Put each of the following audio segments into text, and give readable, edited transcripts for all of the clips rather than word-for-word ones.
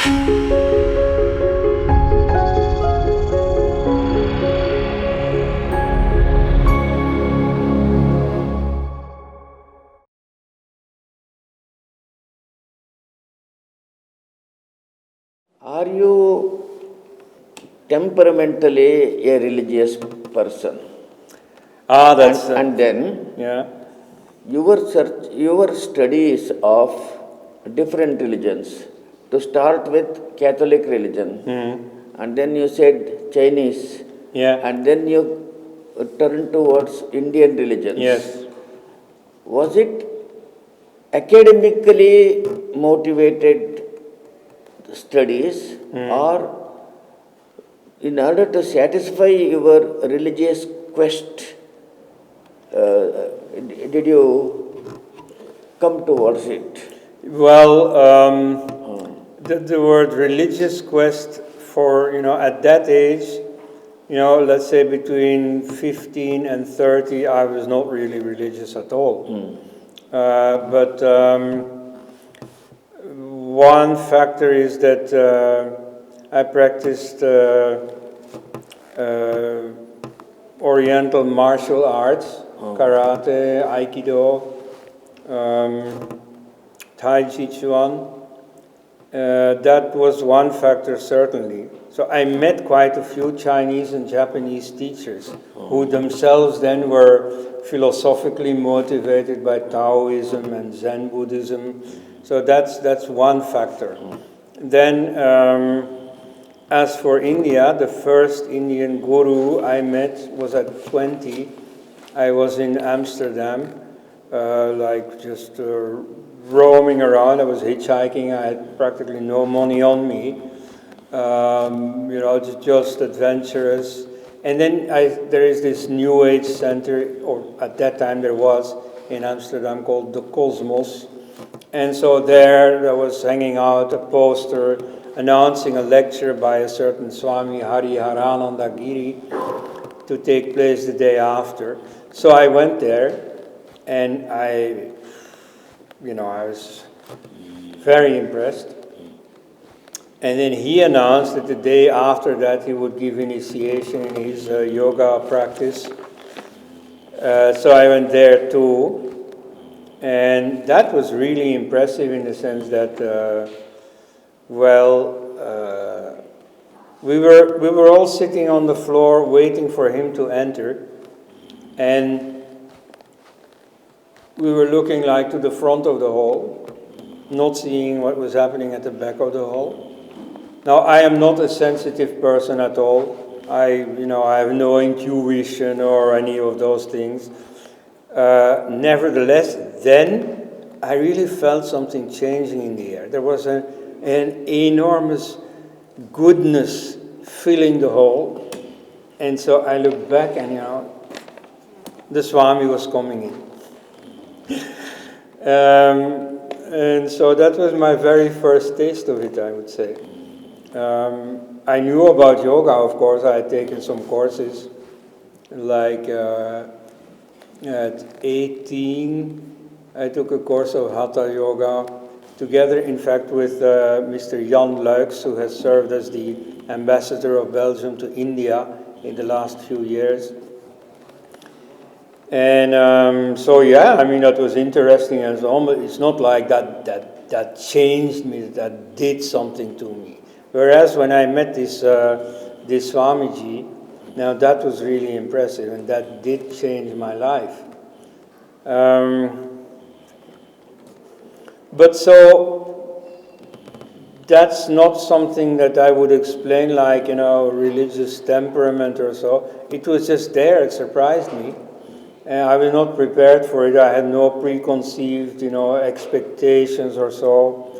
Are you temperamentally a religious person? That's and then yeah. your studies of different religions. To start with Catholic religion, and then you said Chinese, Yeah. and then you turned towards Indian religions. Yes. Was it academically motivated studies, or in order to satisfy your religious quest, did you come towards it? Well, the word religious quest for, at that age, let's say between 15 and 30, I was not really religious at all. But one factor is that I practiced oriental martial arts, karate, aikido, Tai Chi Chuan. That was one factor, certainly. So I met quite a few Chinese and Japanese teachers who themselves then were philosophically motivated by Taoism and Zen Buddhism. So that's one factor. Then, as for India, the first Indian guru I met was at 20. I was in Amsterdam, just roaming around. I was hitchhiking. I had practically no money on me. Just adventurous. And then there is this New Age center, or at that time there was, in Amsterdam, called the Cosmos. And so there was hanging out a poster announcing a lecture by a certain Swami Hari Harananda Giri to take place the day after. So I went there, and I was very impressed. And then he announced that the day after that he would give initiation in his yoga practice. So I went there too. And that was really impressive in the sense that, we were all sitting on the floor waiting for him to enter. And we were looking like to the front of the hall, not seeing what was happening at the back of the hall. Now, I am not a sensitive person at all. I have no intuition or any of those things. Nevertheless, then I really felt something changing in the air. There was an enormous goodness filling the hall. And so I looked back and, the Swami was coming in. And so that was my very first taste of it, I would say. I knew about yoga, of course. I had taken some courses, like at 18, I took a course of Hatha Yoga, together, in fact, with Mr. Jan Luijks, who has served as the ambassador of Belgium to India in the last few years. And that was interesting. And it's not like that changed me, that did something to me. Whereas when I met this Swamiji, now that was really impressive, and that did change my life. But so that's not something that I would explain like, religious temperament or so. It was just there. It surprised me. And I was not prepared for it. I had no preconceived, expectations or so.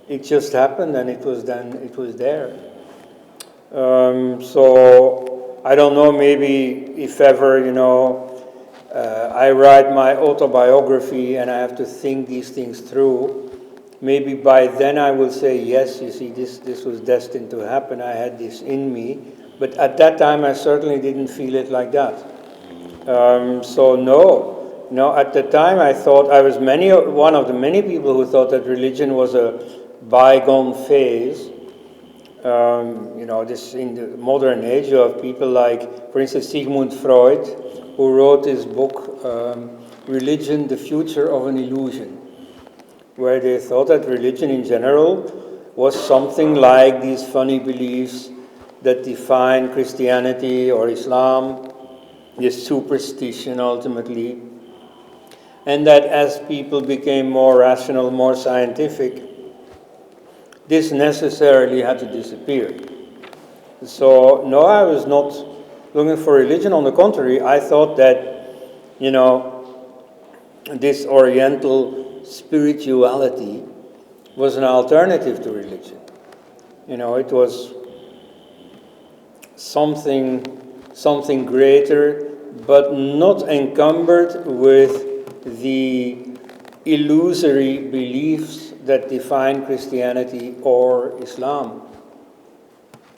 It just happened, and it was there. So I don't know, maybe if ever, I write my autobiography and I have to think these things through, maybe by then I will say, yes, you see, this was destined to happen. I had this in me. But at that time, I certainly didn't feel it like that. So no, at the time I thought I was one of the many people who thought that religion was a bygone phase, this in the modern age, you have people like, for instance, Sigmund Freud, who wrote this book, Religion, the Future of an Illusion, where they thought that religion in general was something like these funny beliefs that define Christianity or Islam, this superstition ultimately, and that as people became more rational, more scientific, this necessarily had to disappear. So, no, I was not looking for religion. On the contrary, I thought that, this oriental spirituality was an alternative to religion. It was something greater, but not encumbered with the illusory beliefs that define Christianity or Islam.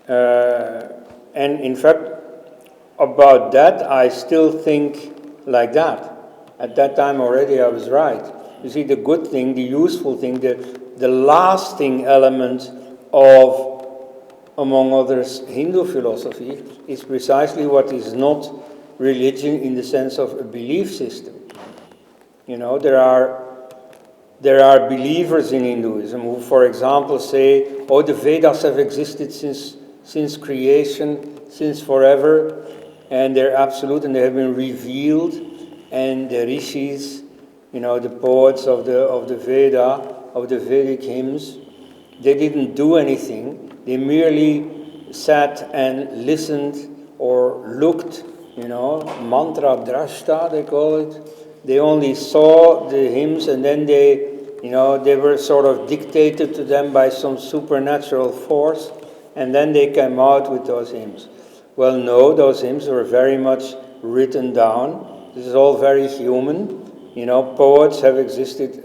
And in fact, about that, I still think like that. At that time already I was right. You see, the good thing, the useful thing, the lasting element of, among others, Hindu philosophy is precisely what is not religion in the sense of a belief system. There are believers in Hinduism who, for example, say, oh, the Vedas have existed since creation, since forever, and they're absolute and they have been revealed, and the rishis, the poets of the Veda, of the Vedic hymns, they didn't do anything. They merely sat and listened or looked, mantra drashta, they call it. They only saw the hymns, and then they were sort of dictated to them by some supernatural force, and then they came out with those hymns. Well, no, those hymns were very much written down. This is all very human. Poets have existed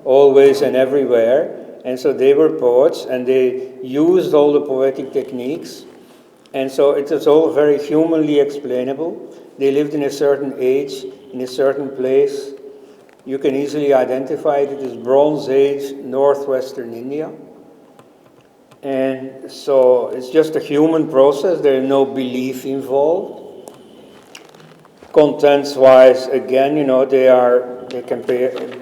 always and everywhere, and so they were poets, and they used all the poetic techniques, and so it is all very humanly explainable. They lived in a certain age, in a certain place. You can easily identify it as Bronze Age, northwestern India. And so it's just a human process. There is no belief involved. Contents-wise, again, they can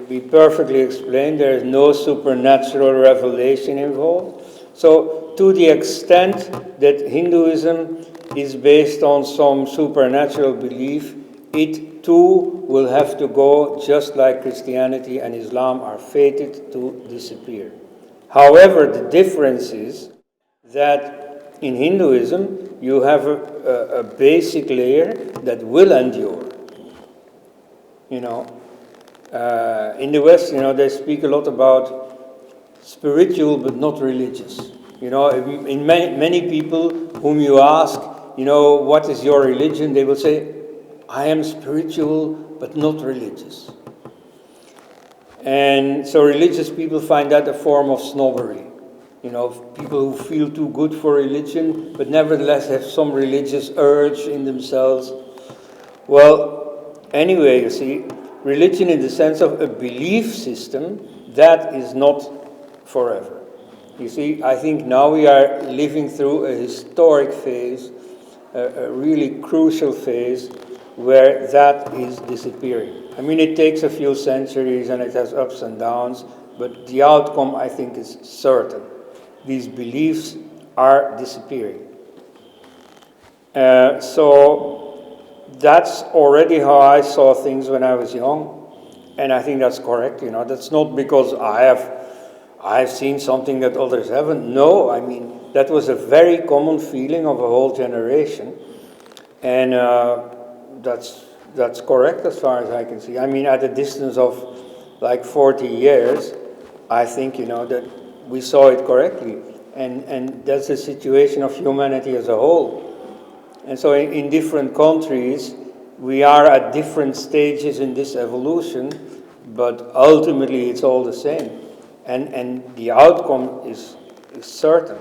be perfectly explained. There is no supernatural revelation involved. So to the extent that Hinduism is based on some supernatural belief, it too will have to go, just like Christianity and Islam are fated to disappear. However, the difference is that in Hinduism you have a basic layer that will endure. In the West, they speak a lot about spiritual but not religious. In many people whom you ask, what is your religion? They will say, I am spiritual but not religious. And so religious people find that a form of snobbery. People who feel too good for religion but nevertheless have some religious urge in themselves. Well, anyway, you see, religion in the sense of a belief system, that is not forever. You see, I think now we are living through a historic phase, a really crucial phase, where that is disappearing. I mean, it takes a few centuries and it has ups and downs, but the outcome, I think, is certain. These beliefs are disappearing. So that's already how I saw things when I was young, and I think that's correct. That's not because I've seen something that others haven't. No, I mean, that was a very common feeling of a whole generation, and that's correct as far as I can see. I mean, at a distance of like 40 years, I think, that we saw it correctly. And that's the situation of humanity as a whole. And so in different countries, we are at different stages in this evolution, but ultimately it's all the same. And the outcome is certain.